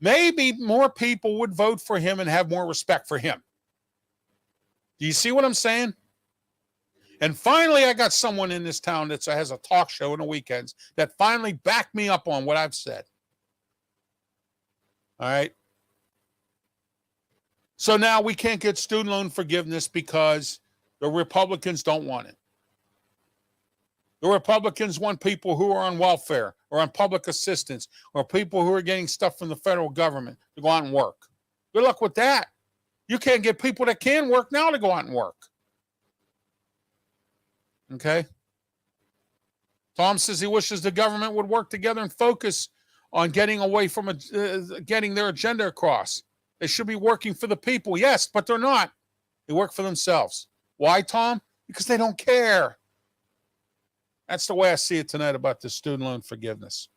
maybe more people would vote for him and have more respect for him. Do you see what I'm saying? And finally, I got someone in this town that has a talk show on the weekends that finally backed me up on what I've said. All right. So now we can't get student loan forgiveness because the Republicans don't want it. The Republicans want people who are on welfare or on public assistance or people who are getting stuff from the federal government to go out and work. Good luck with that. You can't get people that can work now to go out and work. Okay? Tom says he wishes the government would work together and focus on getting away from getting their agenda across. They should be working for the people. Yes, but they're not. They work for themselves. Why, Tom? Because they don't care. That's the way I see it tonight about the student loan forgiveness.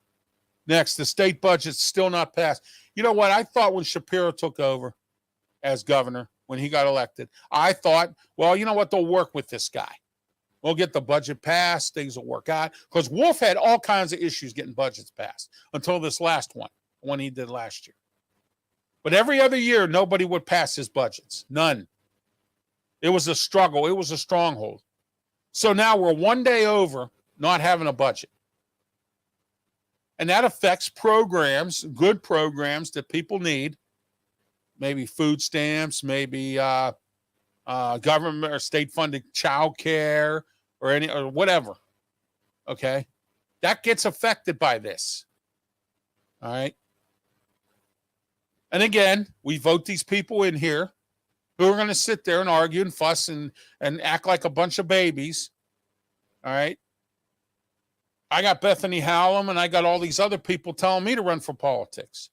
Next, the state budget's still not passed. You know what? I thought when Shapiro took over as governor, when he got elected, I thought, well, you know what? They'll work with this guy. We'll get the budget passed. Things will work out. Because Wolf had all kinds of issues getting budgets passed until this last one he did last year. But every other year, nobody would pass his budgets. None. It was a struggle. It was a stronghold. So now we're one day over not having a budget. And that affects programs, good programs that people need. Maybe food stamps, maybe government or state-funded child care or whatever. Okay? That gets affected by this. All right? And again, we vote these people in here who are going to sit there and argue and fuss and act like a bunch of babies. All right? I got Bethany Hallam and I got all these other people telling me to run for politics.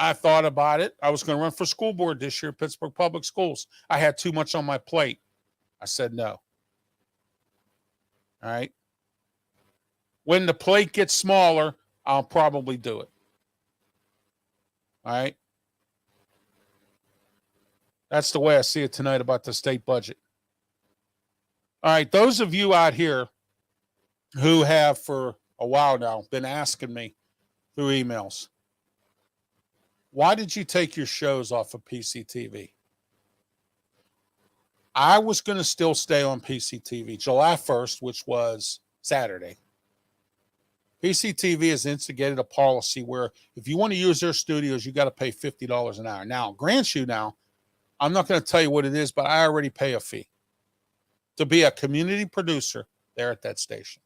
I thought about it. I was going to run for school board this year, Pittsburgh Public Schools. I had too much on my plate. I said no. All right? When the plate gets smaller, I'll probably do it. All right. That's the way I see it tonight about the state budget. All right. Those of you out here who have for a while now been asking me through emails, why did you take your shows off of PCTV? I was going to still stay on PCTV July 1st, which was Saturday. PCTV has instigated a policy where if you want to use their studios, you got to pay $50 an hour. Now, grant you now, I'm not going to tell you what it is, but I already pay a fee to be a community producer there at that station.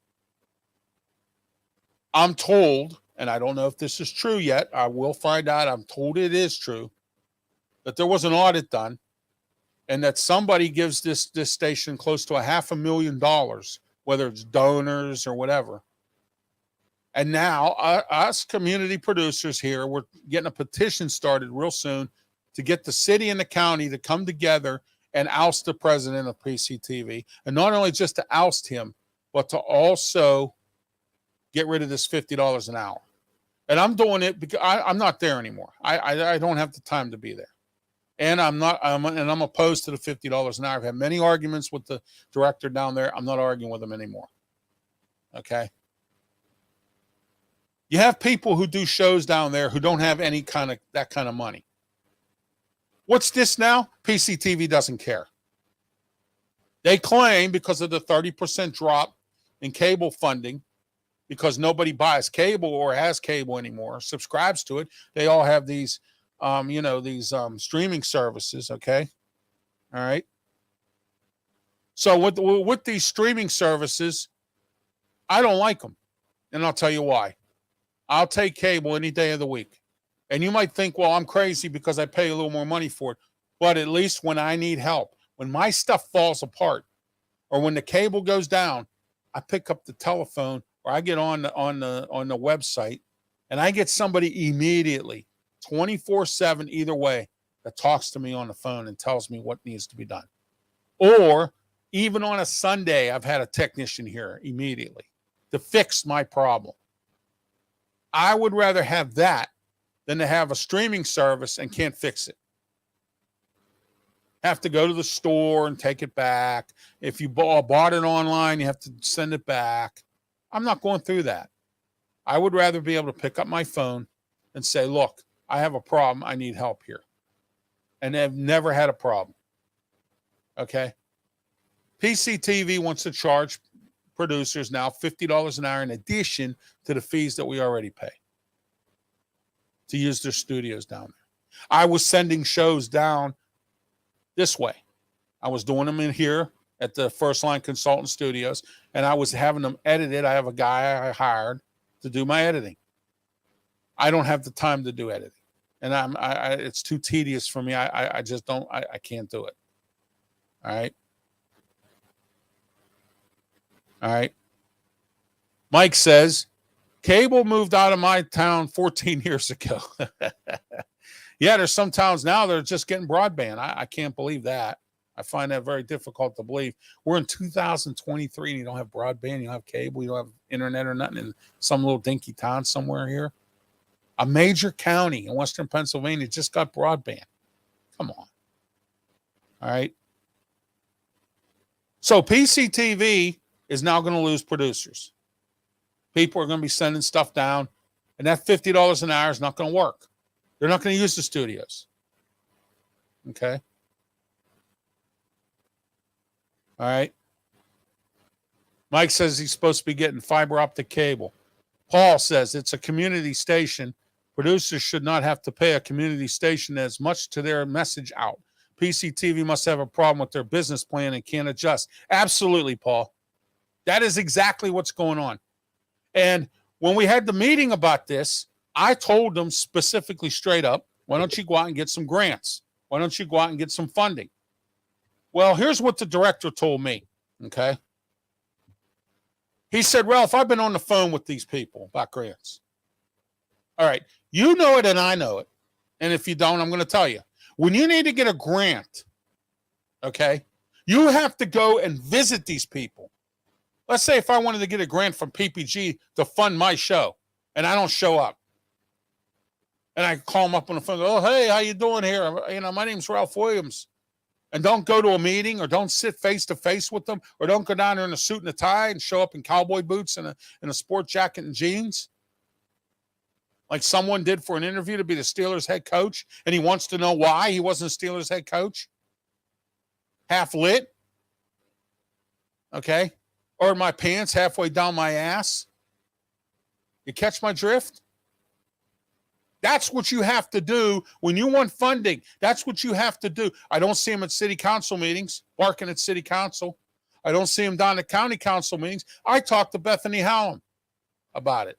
I'm told, and I don't know if this is true yet, I will find out, I'm told it is true, that there was an audit done and that somebody gives this station close to $500,000, whether it's donors or whatever. And now us community producers here, we're getting a petition started real soon to get the city and the county to come together and oust the president of PCTV. And not only just to oust him, but to also get rid of this $50 an hour. And I'm doing it because I'm not there anymore. I don't have the time to be there. And I'm opposed to the $50 an hour. I've had many arguments with the director down there. I'm not arguing with him anymore. Okay. You have people who do shows down there who don't have any kind of that kind of money. What's this now? PCTV doesn't care. They claim because of the 30% drop in cable funding, because nobody buys cable or has cable anymore, subscribes to it. They all have these streaming services, okay? All right. So with these streaming services, I don't like them. And I'll tell you why. I'll take cable any day of the week. And you might think, well, I'm crazy because I pay a little more money for it. But at least when I need help, when my stuff falls apart or when the cable goes down, I pick up the telephone or I get on the website and I get somebody immediately 24/7 either way that talks to me on the phone and tells me what needs to be done. Or even on a Sunday, I've had a technician here immediately to fix my problem. I would rather have that than to have a streaming service and can't fix it. Have to go to the store and take it back. If you bought it online, you have to send it back. I'm not going through that. I would rather be able to pick up my phone and say, look, I have a problem. I need help here. And they've never had a problem. Okay. PCTV wants to charge producers now $50 an hour in addition to the fees that we already pay to use their studios down there. I was sending shows down this way. I was doing them in here at the First Line Consultant Studios, and I was having them edited. I have a guy I hired to do my editing. I don't have the time to do editing, and it's too tedious for me. I just don't. I can't do it. All right. All right. Mike says, cable moved out of my town 14 years ago. Yeah, there's some towns now that are just getting broadband. I can't believe that. I find that very difficult to believe. We're in 2023 and you don't have broadband, you don't have cable, you don't have internet or nothing in some little dinky town somewhere here. A major county in Western Pennsylvania just got broadband. Come on. All right. So PCTV is now going to lose producers. People are going to be sending stuff down, and that $50 an hour is not going to work. They're not going to use the studios. Okay? All right. Mike says he's supposed to be getting fiber optic cable. Paul says it's a community station. Producers should not have to pay a community station as much to their message out. PCTV must have a problem with their business plan and can't adjust. Absolutely, Paul. That is exactly what's going on. And when we had the meeting about this, I told them specifically straight up, why don't you go out and get some grants? Why don't you go out and get some funding? Well, here's what the director told me, okay? He said, Ralph, I've been on the phone with these people about grants. All right, you know it and I know it. And if you don't, I'm going to tell you. When you need to get a grant, okay, you have to go and visit these people. Let's say if I wanted to get a grant from PPG to fund my show, and I don't show up. And I call them up on the phone. Oh, hey, how you doing here? My name's Ralph Williams. And don't go to a meeting or don't sit face to face with them or don't go down there in a suit and a tie and show up in cowboy boots and a sport jacket and jeans. Like someone did for an interview to be the Steelers head coach, and he wants to know why he wasn't the Steelers head coach. Half lit. Okay. Or my pants halfway down my ass. You catch my drift? That's what you have to do when you want funding. That's what you have to do. I don't see him at city council meetings, barking at city council. I don't see him down at county council meetings. I talked to Bethany Hallam about it.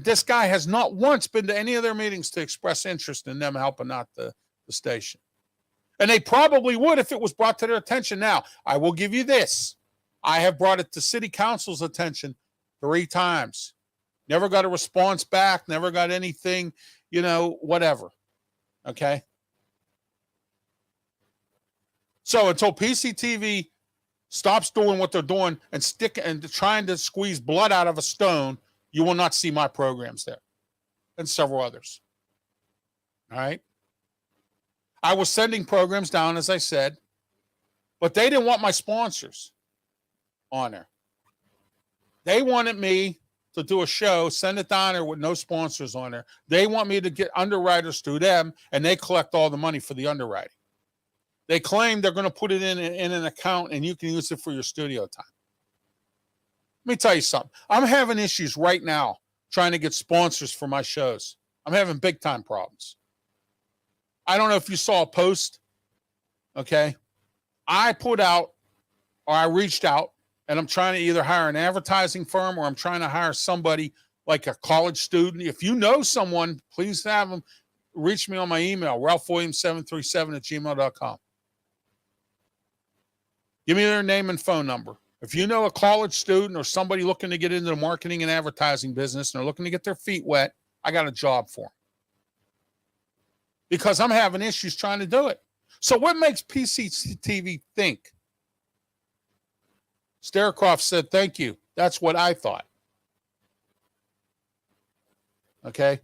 This guy has not once been to any of their meetings to express interest in them helping out the station. And they probably would if it was brought to their attention. Now, I will give you this. I have brought it to city council's attention 3 times. Never got a response back, never got anything, whatever. Okay? So until PCTV stops doing what they're doing and trying to squeeze blood out of a stone, you will not see my programs there and several others. All right? I was sending programs down, as I said, but they didn't want my sponsors on there. They wanted me to do a show, send it down there with no sponsors on there. They want me to get underwriters through them, and they collect all the money for the underwriting. They claim they're going to put it in an account, and you can use it for your studio time. Let me tell you something. I'm having issues right now trying to get sponsors for my shows. I'm having big-time problems. I don't know if you saw a post, okay? I reached out, and I'm trying to either hire an advertising firm or I'm trying to hire somebody like a college student. If you know someone, please have them reach me on my email, ralphwilliams737@gmail.com. Give me their name and phone number. If you know a college student or somebody looking to get into the marketing and advertising business and they're looking to get their feet wet, I got a job for them. Because I'm having issues trying to do it. So what makes PCTV think? Starcroft said, thank you. That's what I thought. Okay.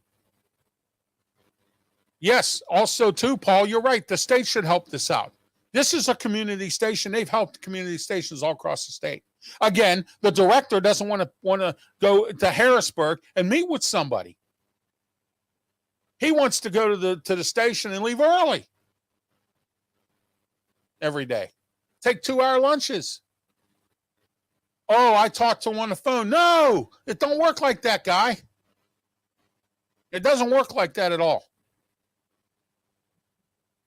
Yes, also too, Paul, you're right. The state should help this out. This is a community station. They've helped community stations all across the state. Again, the director doesn't want to go to Harrisburg and meet with somebody. He wants to go to the station and leave early every day. Take 2-hour lunches. Oh, I talked to him on the phone. No, it don't work like that, guy. It doesn't work like that at all.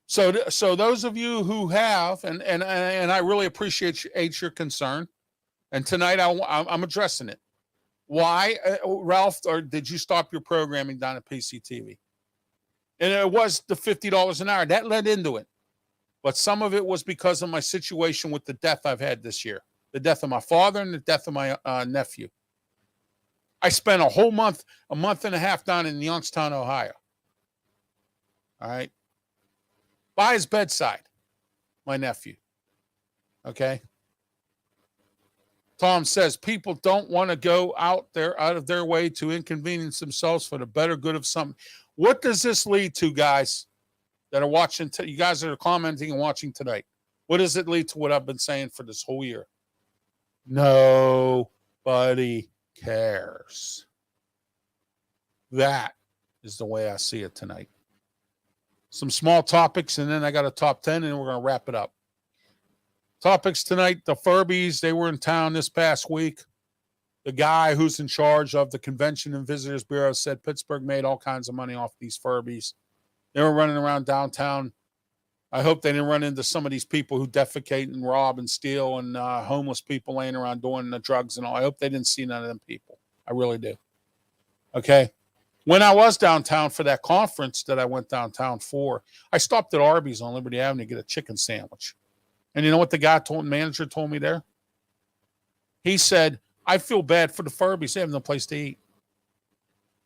So those of you who have, and I really appreciate your concern, and tonight I'm addressing it. Why, Ralph, or did you stop your programming down at PCTV? And it was the $50 an hour. That led into it. But some of it was because of my situation with the death I've had this year. The death of my father and the death of my nephew. I spent a month and a half down in Youngstown, Ohio. All right. By his bedside, my nephew. Okay. Tom says people don't want to go out of their way to inconvenience themselves for the better good of something. What does this lead to, guys that are watching? You guys that are commenting and watching tonight. What does it lead to? What I've been saying for this whole year? Nobody cares. That is the way I see it tonight. Some small topics, and then I got a top 10, and we're going to wrap it up. Topics tonight, the Furbies, they were in town this past week. The guy who's in charge of the Convention and Visitors Bureau said Pittsburgh made all kinds of money off these Furbies. They were running around downtown. I hope they didn't run into some of these people who defecate and rob and steal and homeless people laying around doing the drugs and all. I hope they didn't see none of them people. I really do. Okay. When I was downtown for that conference that I went downtown for, I stopped at Arby's on Liberty Avenue to get a chicken sandwich. And you know what the manager told me there? He said, I feel bad for the Furbies. They have no place to eat.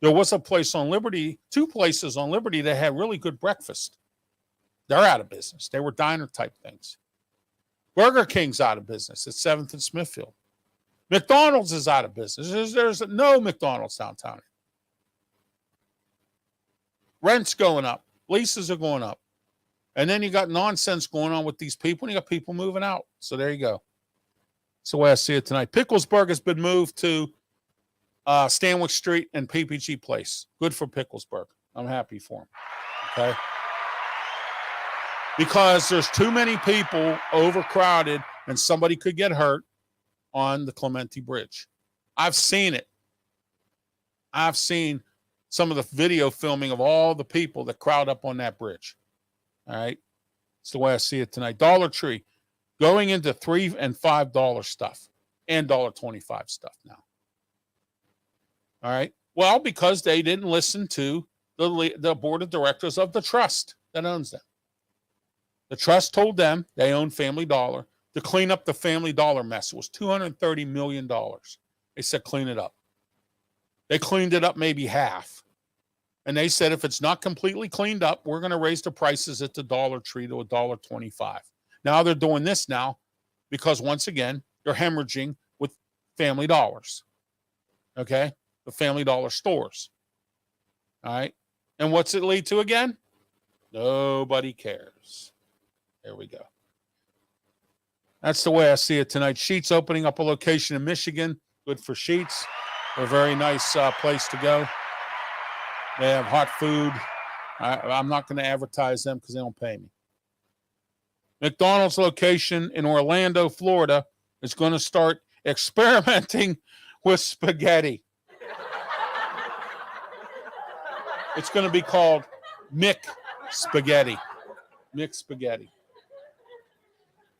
There was a place on Liberty, 2 places on Liberty that had really good breakfast. They're out of business. They were diner type things. Burger King's out of business at 7th and Smithfield. McDonald's is out of business. There's no McDonald's downtown. Rent's going up. Leases are going up. And then you got nonsense going on with these people, and you got people moving out. So there you go. That's the way I see it tonight. Picklesburg has been moved to Stanwyck Street and PPG Place. Good for Picklesburg. I'm happy for them. Okay? Because there's too many people overcrowded, and somebody could get hurt on the Clementi Bridge. I've seen it. I've seen some of the video filming of all the people that crowd up on that bridge. All right. It's the way I see it tonight. Dollar Tree going into $3 and $5 stuff and $1.25 stuff now. All right. Well, because they didn't listen to the board of directors of the trust that owns them. The trust told them they own Family Dollar to clean up the Family Dollar mess. It was $230 million. They said, clean it up. They cleaned it up maybe half. And they said, if it's not completely cleaned up, we're going to raise the prices at the Dollar Tree to $1.25. Now they're doing this now because, once again, they're hemorrhaging with Family Dollars. Okay? The Family Dollar stores. All right? And what's it lead to again? Nobody cares. There we go. That's the way I see it tonight. Sheetz opening up a location in Michigan. Good for Sheetz. A very nice place to go. They have hot food. I'm not going to advertise them because they don't pay me. McDonald's location in Orlando, Florida is going to start experimenting with spaghetti. It's going to be called Mick Spaghetti. Mick Spaghetti.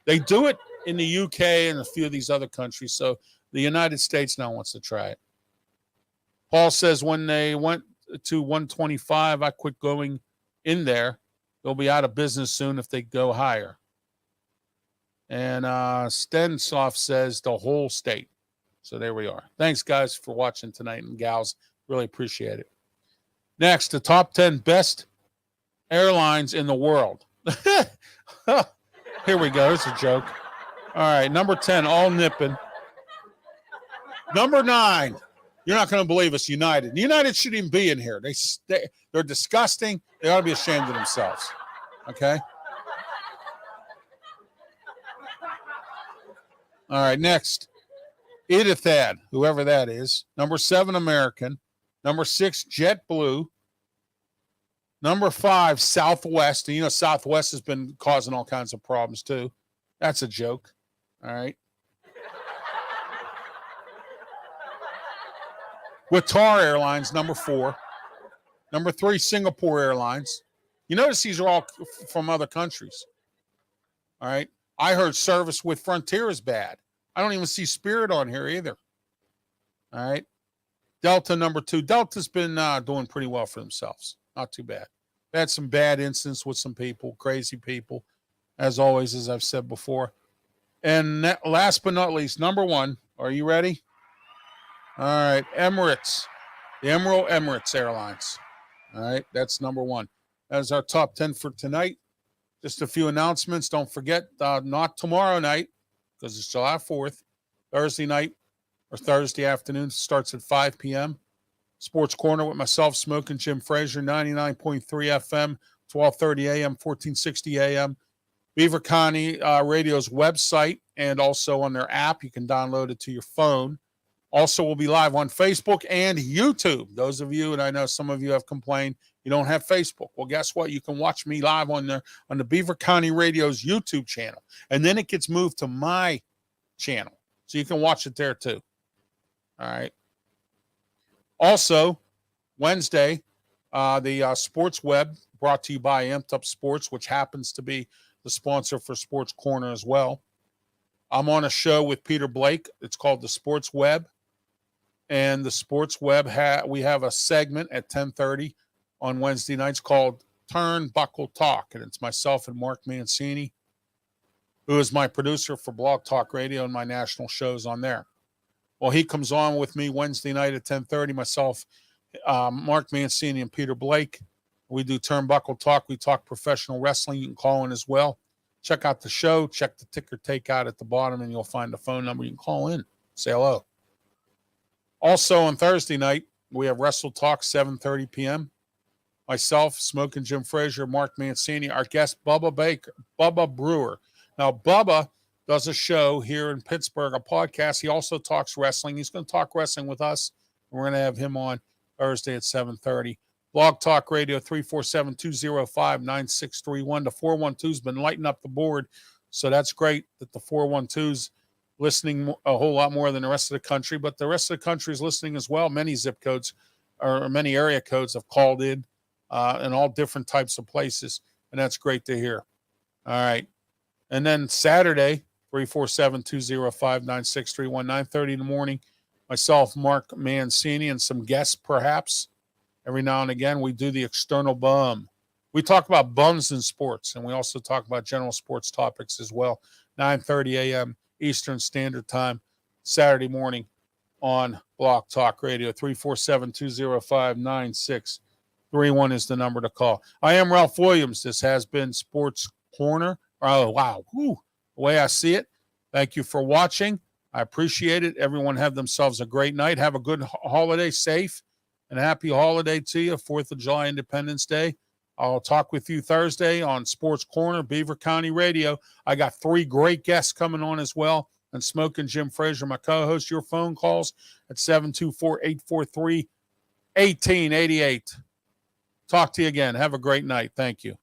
They do it in the UK and a few of these other countries, so the United States now wants to try it. Paul says when they went to 125, I quit going in there. They'll be out of business soon if they go higher. And Stensoff says the whole state. So there we are. Thanks, guys, for watching tonight, and gals. Really appreciate it. Next, the top 10 best airlines in the world. Here we go. It's a joke. All right, number 10, All Nippon. Number 9, you're not going to believe us, United. United shouldn't even be in here. They're disgusting. They ought to be ashamed of themselves. Okay? All right, next, Etihad, whoever that is. Number 7, American. Number 6, JetBlue. Number 5, Southwest. And you know, Southwest has been causing all kinds of problems too. That's a joke. All right. Qatar Airlines, number 4. Number 3, Singapore Airlines. You notice these are all from other countries. All right. I heard service with Frontier is bad. I don't even see Spirit on here either. All right. Delta, number 2. Delta's been doing pretty well for themselves. Not too bad. They had some bad incidents with some people, crazy people, as always, as I've said before. And last but not least, number 1. Are you ready? All right. Emirates. The Emerald Emirates Airlines. All right. That's number 1. That's our top 10 for tonight. Just a few announcements. Don't forget, not tomorrow night, because it's July 4th. Thursday night or Thursday afternoon starts at 5 p.m. Sports Corner with myself, Smoking Jim Frazier, 99.3 FM, 12:30 a.m., 1460 a.m. Beaver County Radio's website, and also on their app. You can download it to your phone. Also, we'll be live on Facebook and YouTube. Those of you, and I know some of you have complained, you don't have Facebook. Well, guess what? You can watch me live on the Beaver County Radio's YouTube channel. And then it gets moved to my channel. So you can watch it there too. All right. Also, Wednesday, the Sports Web brought to you by Amped Up Sports, which happens to be the sponsor for Sports Corner as well. I'm on a show with Peter Blake. It's called the Sports Web. And the Sports Web, we have a segment at 10:30 on Wednesday nights called Turnbuckle Talk. And it's myself and Mark Mancini, who is my producer for Blog Talk Radio and my national shows on there. Well, he comes on with me Wednesday night at 10:30, myself, Mark Mancini, and Peter Blake. We do Turnbuckle Talk. We talk professional wrestling. You can call in as well. Check out the show. Check the ticker takeout at the bottom, and you'll find the phone number. You can call in. Say hello. Also on Thursday night, we have Wrestle Talk, 7:30 p.m. Myself, Smoking Jim Frazier, Mark Mancini, our guest, Bubba Brewer. Now, Bubba does a show here in Pittsburgh, a podcast. He also talks wrestling. He's going to talk wrestling with us. We're going to have him on Thursday at 7:30. Blog Talk Radio, 347-205-9631. The 412's been lighting up the board, so that's great that the 412's listening a whole lot more than the rest of the country, but the rest of the country is listening as well. Many zip codes or many area codes have called in all different types of places, and that's great to hear. All right. And then Saturday, 347-205-9631, 9:30 in the morning, myself, Mark Mancini, and some guests perhaps. Every now and again, we do the external bum. We talk about bums in sports, and we also talk about general sports topics as well. 9:30 a.m. Eastern Standard Time, Saturday morning on Block Talk Radio. 347-205-9631 is the number to call. I am Ralph Williams. This has been Sports Corner. Oh, wow. Whew. The way I see it. Thank you for watching. I appreciate it. Everyone have themselves a great night. Have a good holiday, safe, and a happy holiday to you, 4th of July, Independence Day. I'll talk with you Thursday on Sports Corner, Beaver County Radio. I got 3 great guests coming on as well. And Smoking Jim Frazier, my co-host. Your phone calls at 724-843-1888. Talk to you again. Have a great night. Thank you.